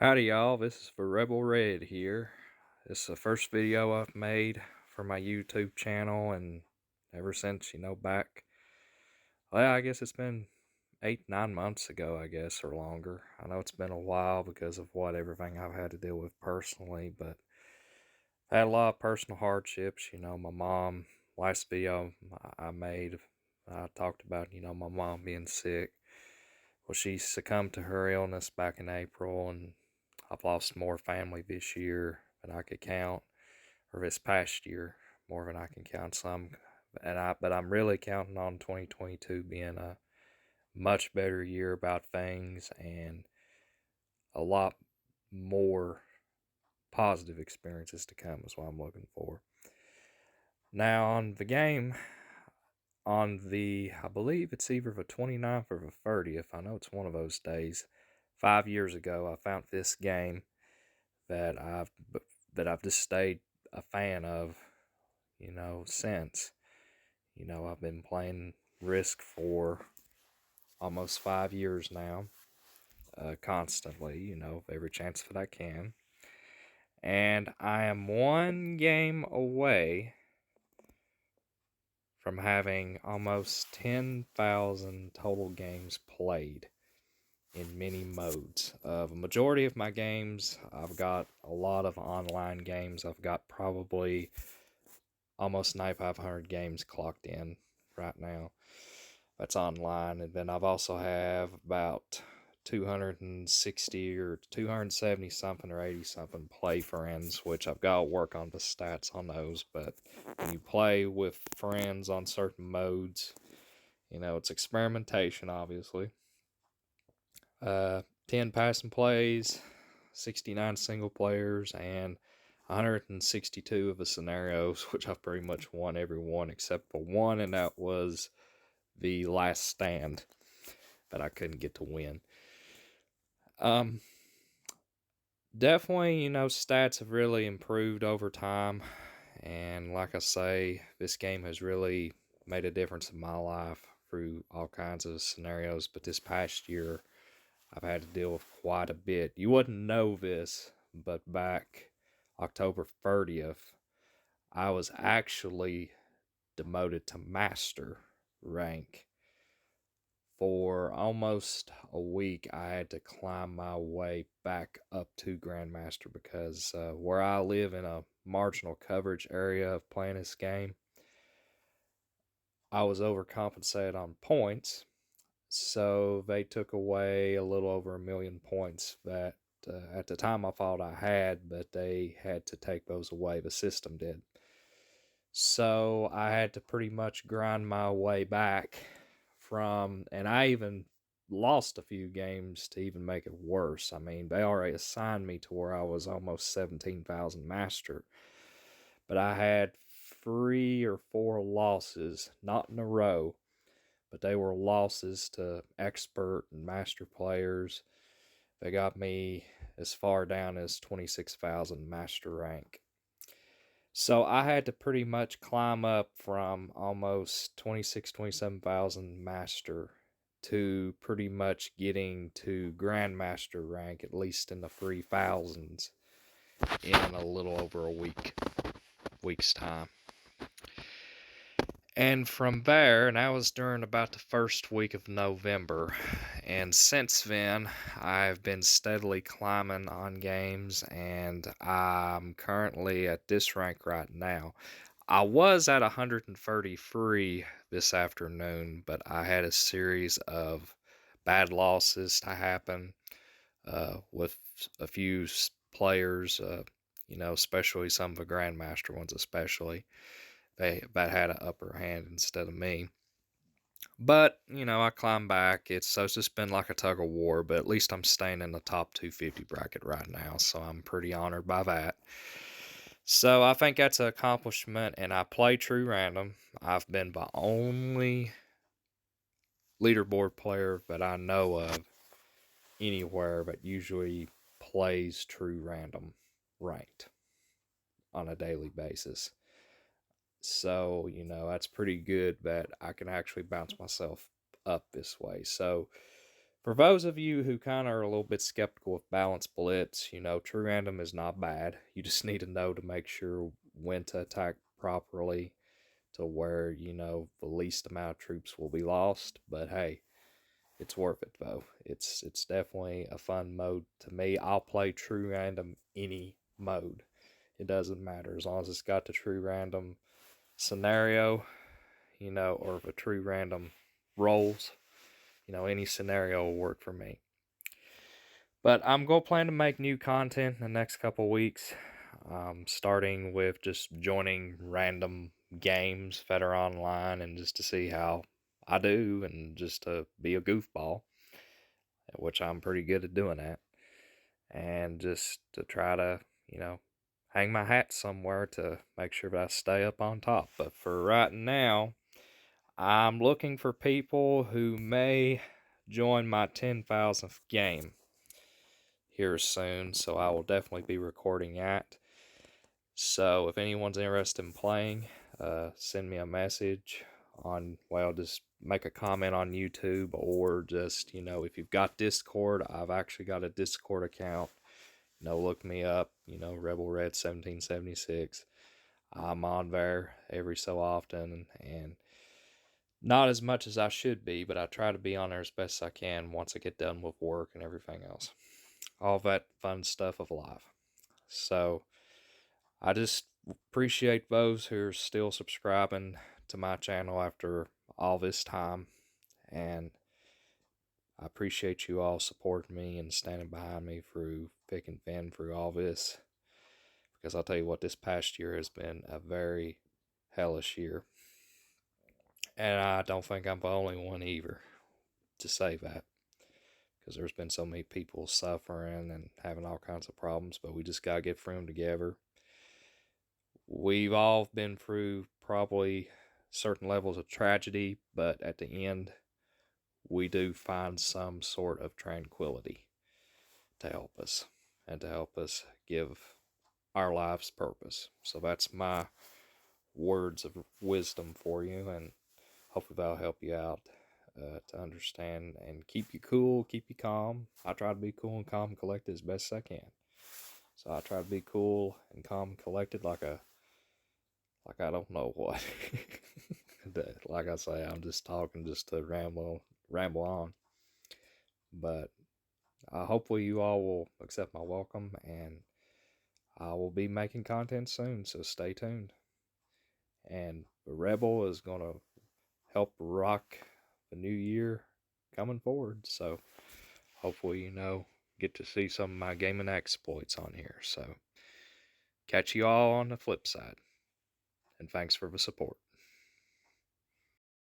Howdy y'all, this is for Rebel Red here. This is the first video I've made for my YouTube channel, and ever since, back, well, I guess it's been 8, 9 months ago, I guess, or longer. I know it's been a while because of everything I've had to deal with personally, but I had a lot of personal hardships. My mom, last video I made, I talked about, my mom being sick. Well, she succumbed to her illness back in April, and I've lost more family this year than I could count, or this past year more than I can count. But I'm really counting on 2022 being a much better year about things and a lot more positive experiences to come is what I'm looking for. Now on the game, I believe it's either the 29th or the 30th. I know it's one of those days. 5 years ago, I found this game that I've just stayed a fan of, since. I've been playing Risk for almost 5 years now, constantly, every chance that I can. And I am one game away from having almost 10,000 total games played in many modes. The majority of my games, I've got a lot of online games. I've got probably almost 9,500 games clocked in right now. That's online. And then I've also have about 260 or 270 something or 80 something play friends, which I've got to work on the stats on those. But when you play with friends on certain modes, it's experimentation, obviously. 10 passing plays, 69 single players, and 162 of the scenarios, which I've pretty much won every one except for one, and that was the last stand that I couldn't get to win. Definitely, stats have really improved over time, and like I say, this game has really made a difference in my life through all kinds of scenarios, but this past year, I've had to deal with quite a bit. You wouldn't know this, but back October 30th, I was actually demoted to master rank. For almost a week, I had to climb my way back up to Grandmaster because where I live in a marginal coverage area of playing this game, I was overcompensated on points. So they took away a little over 1,000,000 points that at the time I thought I had, but they had to take those away. The system did. So I had to pretty much grind my way back and I even lost a few games to even make it worse. I mean, they already assigned me to where I was almost 17,000 master, but I had 3 or 4 losses, not in a row, but they were losses to expert and master players. They got me as far down as 26,000 master rank. So I had to pretty much climb up from almost 26, 27,000 master to pretty much getting to grandmaster rank, at least in the 3,000s, in a little over a week's time. And from there, and that was during about the first week of November. And since then, I've been steadily climbing on games, and I'm currently at this rank right now. I was at 133 this afternoon, but I had a series of bad losses to happen with a few players, especially some of the Grandmaster ones, especially that had an upper hand instead of me. But, I climbed back. So it's just been like a tug of war, but at least I'm staying in the top 250 bracket right now, so I'm pretty honored by that. So I think that's an accomplishment, and I play true random. I've been the only leaderboard player that I know of anywhere that usually plays true random ranked on a daily basis. So, that's pretty good that I can actually bounce myself up this way. So, For those of you who kind of are a little bit skeptical of balanced blitz, true random is not bad. You just need to know to make sure when to attack properly to where, the least amount of troops will be lost. But hey, it's worth it though. It's definitely a fun mode to me. I'll play true random any mode. It doesn't matter as long as it's got the true random scenario, or the true random rolls. Any scenario will work for me. But I'm going to plan to make new content in the next couple weeks, starting with just joining random games that are online and just to see how I do and just to be a goofball, which I'm pretty good at doing that, and just to try to, hang my hat somewhere to make sure that I stay up on top. But for right now, I'm looking for people who may join my 10,000th game here soon, so I will definitely be recording that. So if anyone's interested in playing, send me a message on, just make a comment on YouTube, or just, if you've got Discord, I've actually got a Discord account. Look me up, Rebel Red 1776. I'm on there every so often, and not as much as I should be, but I try to be on there as best I can once I get done with work and everything else. All that fun stuff of life. So I just appreciate those who are still subscribing to my channel after all this time, and I appreciate you all supporting me and standing behind me through thick and thin through all this, because I'll tell you what, this past year has been a very hellish year, and I don't think I'm the only one either to say that, because there's been so many people suffering and having all kinds of problems, but we just got to get through them together. We've all been through probably certain levels of tragedy, but at the end, we do find some sort of tranquility to help us and to help us give our lives purpose. So that's my words of wisdom for you, and hopefully that'll help you out to understand and keep you cool, keep you calm. I try to be cool and calm and collected as best as I can. So I try to be cool and calm and collected like I don't know what. Like I say, I'm just talking just to ramble on. But hopefully you all will accept my welcome, and I will be making content soon, so stay tuned. And the Rebel is going to help rock the new year coming forward. So hopefully, get to see some of my gaming exploits on here. So catch you all on the flip side. And thanks for the support.